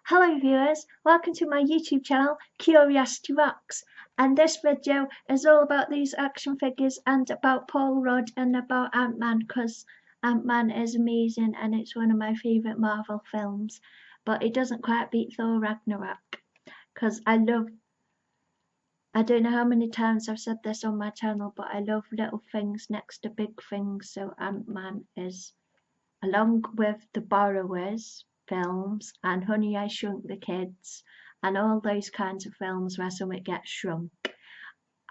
Hello viewers, welcome to my YouTube channel Curiosity Rocks, and this video is all about these action figures and about Paul Rudd and about Ant-Man, because Ant-Man is amazing and it's one of my favourite Marvel films, but it doesn't quite beat Thor Ragnarok, because I don't know how many times I've said this on my channel, but I love little things next to big things, so Ant-Man is, along with The Borrowers films and Honey, I Shrunk the Kids and all those kinds of films where something gets shrunk,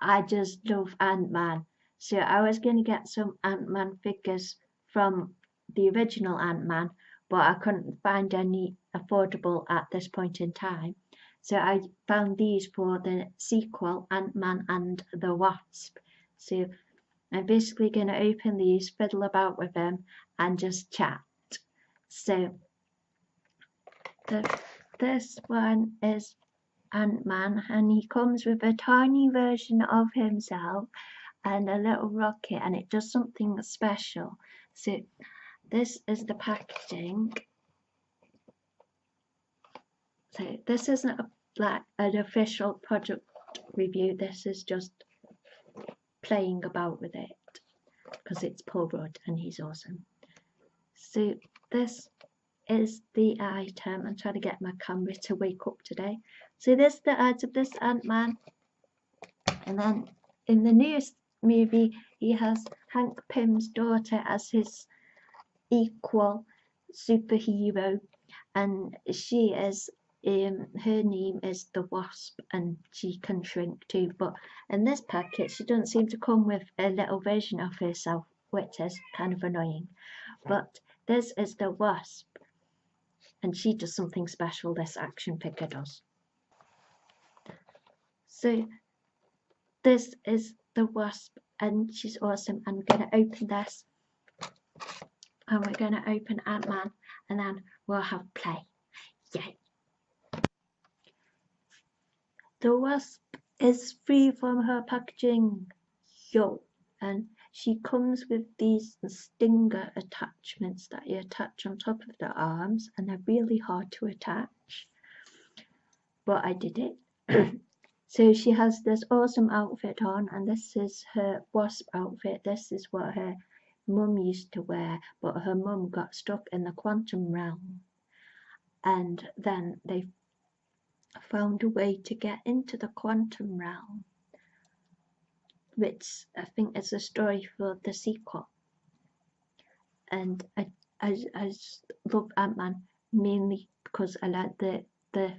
I just love Ant-Man. So I was going to get some Ant-Man figures from the original Ant-Man, but I couldn't find any affordable at this point in time. So I found these for the sequel, Ant-Man and the Wasp. So I'm basically going to open these, fiddle about with them and just chat. So this one is Ant-Man, and he comes with a tiny version of himself and a little rocket, and it does something special. So this is the packaging. So this isn't like an official product review, this is just playing about with it because it's Paul Rudd and he's awesome. So this is the item. I'm trying to get my camera to wake up today. So this is the item, this Ant-Man, and then in the newest movie he has Hank Pym's daughter as his equal superhero, and she is her name is the Wasp, and she can shrink too, but in this packet she doesn't seem to come with a little version of herself, which is kind of annoying. But this is the Wasp, and she does something special, this action figure does. So this is the Wasp and she's awesome. I'm going to open this and we're going to open Ant-Man and then we'll have play. Yay! The Wasp is free from her packaging. Yo! And she comes with these stinger attachments that you attach on top of the arms, and they're really hard to attach, but I did it. So she has this awesome outfit on, and this is her Wasp outfit. This is what her mum used to wear, but her mum got stuck in the quantum realm, and then they found a way to get into the quantum realm, which I think is a story for the sequel. And I love Ant-Man mainly because I like the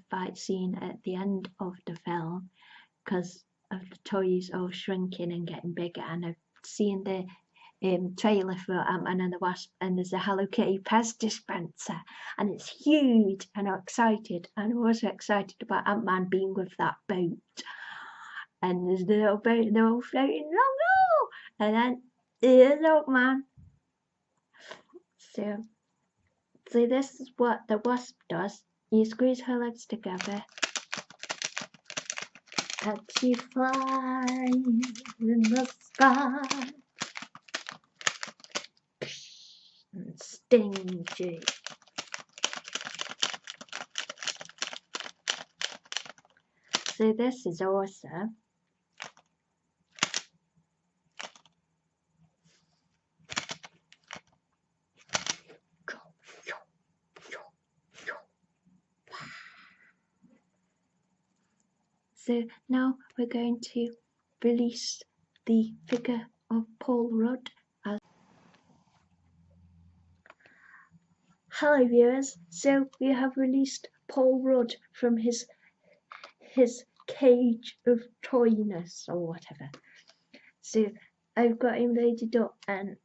fight scene at the end of the film, because of the toys all shrinking and getting bigger, and I've seen the trailer for Ant-Man and the Wasp, and there's a Hello Kitty Pez dispenser and it's huge, and I'm excited. And I'm also excited about Ant-Man being with that boat, and there's the little boat and they're all floating along, and then here's Ant-Man. So this is what the Wasp does. You squeeze her legs together and she flies in the sky and stings you. So this is awesome. So now we're going to release the figure of Paul Rudd. Hello viewers, so we have released Paul Rudd from his cage of toyness or whatever. So I've got him loaded up, and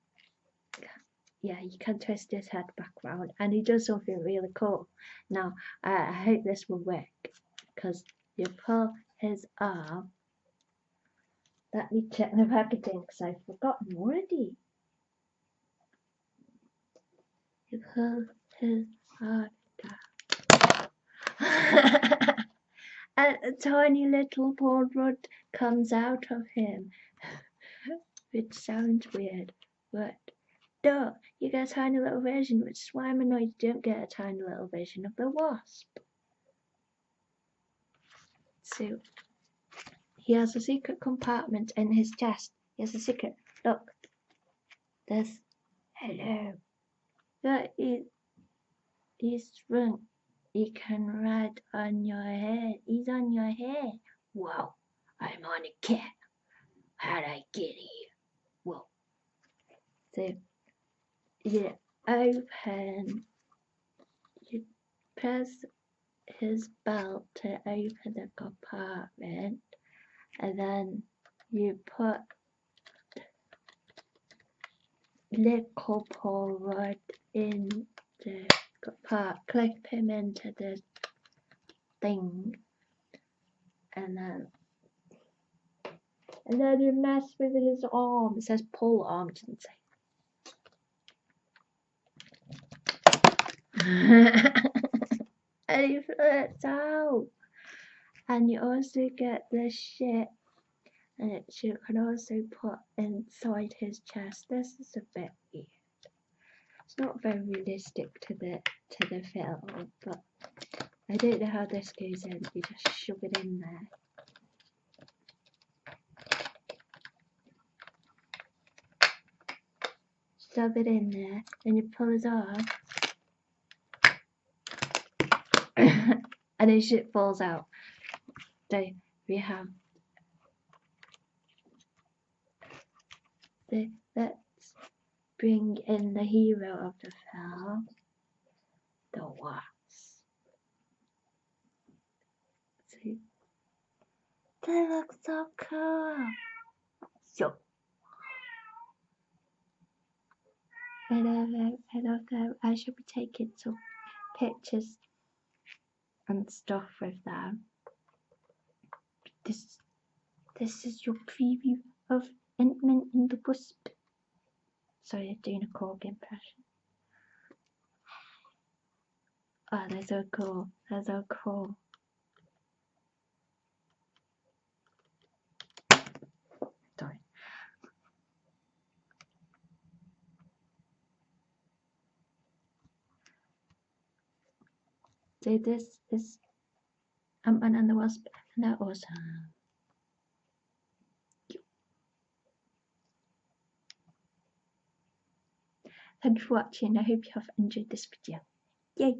yeah, you can twist his head back round and he does something really cool. Now I hope this will work, because you pull his arm. Let me check the packaging because I've forgotten already. You pull his arm down and a tiny little Paul Rudd comes out of him, which sounds weird, but duh, you get a tiny little version, which is why I'm annoyed you don't get a tiny little version of the Wasp. So he has a secret compartment in his chest. He has a secret. Look. There's. Hello. That is. He's shrunk. He can ride on your head. He's on your head. Wow. I'm on a cat. How'd I get here? Whoa. So you open. You press his belt to open the compartment, and then you put little Paul Rudd in the compartment, clip him into the thing, and then you mess with his arm. It says pull arm, it doesn't say. And he flirts out. And you also get this shit, and you can also put inside his chest. This is a bit weird. It's not very realistic to the film, but I don't know how this goes in. You just shove it in there. Shove it in there, then you pull it off, and then shit falls out. So we have let's bring in the hero of the film, the Wasp. See, they look so cool. So I love them. I should be taking some pictures and stuff with them. This is your preview of Ant-Man and the Wasp. Sorry, I'm doing a Korg impression. Oh, they're so cool. They're so cool. Sorry. So this is Ant-Man and the Wasp, and they're awesome. Thanks for watching. I hope you have enjoyed this video. Yay!